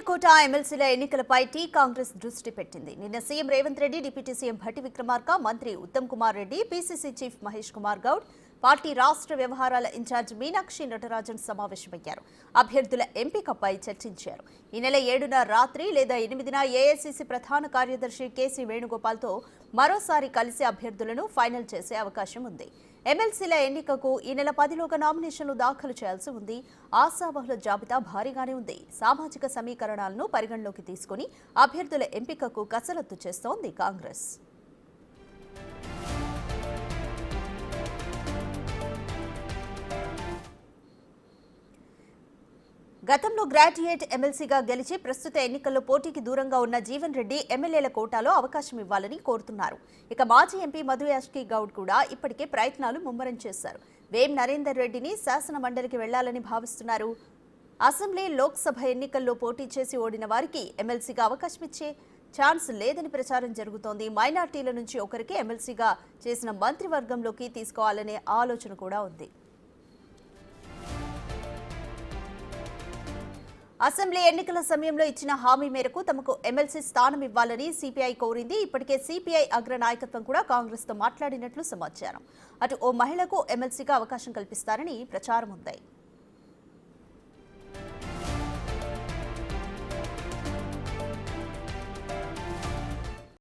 Quota ఎమ్మెల్సీల ఎన్నికలపై కాంగ్రెస్ దృష్టి పెట్టింది. నిన్న CM Revanth Reddy, deputy CM Bhatti Vikramarka, మంత్రి Uttam Kumar Reddy, PCC chief Mahesh Kumar Goud, party రాష్ట్ర వ్యవహారాల ఇన్ఛార్జ్ మీనాక్షి నటరాజన్ సమావేశమయ్యారు. అభ్యర్థుల ఎంపికపై చర్చించారు. ఈ నెల 7న రాత్రి లేదా 8న ఏఐసీసీ ప్రధాన కార్యదర్శి కేసీ వేణుగోపాల్తో మరోసారి కలిసి అభ్యర్థులను ఫైనల్ చేసే అవకాశం ఉంది. ఎమ్మెల్సీల ఎన్నికకు ఈ నెల 10లోగా నామినేషన్లు దాఖలు చేయాల్సి ఉంది. ఆశావహుల జాబితా భారీగానే ఉంది. సామాజిక సమీకరణాలను పరిగణలోకి తీసుకుని అభ్యర్థుల ఎంపికకు కసరత్తు చేస్తోంది కాంగ్రెస్. గతంలో గ్రాడ్యుయేట్ ఎమ్మెల్సీగా గెలిచి ప్రస్తుత ఎన్నికల్లో పోటీకి దూరంగా ఉన్న జీవన్ రెడ్డి ఎమ్మెల్యేల కోటాలో అవకాశం ఇవ్వాలని కోరుతున్నారు. ఇక మాజీ ఎంపీ మధు యాష్కి గౌడ్ కూడా ఇప్పటికే ప్రయత్నాలు ముమ్మరం చేశారు. వేం నరేందర్ రెడ్డిని శాసన మండలికి వెళ్లాలని భావిస్తున్నారు. అసెంబ్లీ, లోక్సభ ఎన్నికల్లో పోటీ చేసి ఓడిన వారికి ఎమ్మెల్సీగా అవకాశం ఇచ్చే ఛాన్స్ లేదని ప్రచారం జరుగుతోంది. మైనార్టీల నుంచి ఒకరికి ఎమ్మెల్సీగా చేసిన మంత్రివర్గంలోకి తీసుకోవాలనే ఆలోచన కూడా ఉంది. అసెంబ్లీ ఎన్నికల సమయంలో ఇచ్చిన హామీ మేరకు తమకు ఎమ్మెల్సీ స్థానం ఇవ్వాలని సిపిఐ కోరింది. ఇప్పటికే సిపిఐ అగ్ర నాయకత్వం కూడా కాంగ్రెస్తో మాట్లాడినట్లు సమాచారం. అటు ఓ మహిళకు ఎమ్మెల్సీగా అవకాశం కల్పిస్తారని ప్రచారం ఉంది.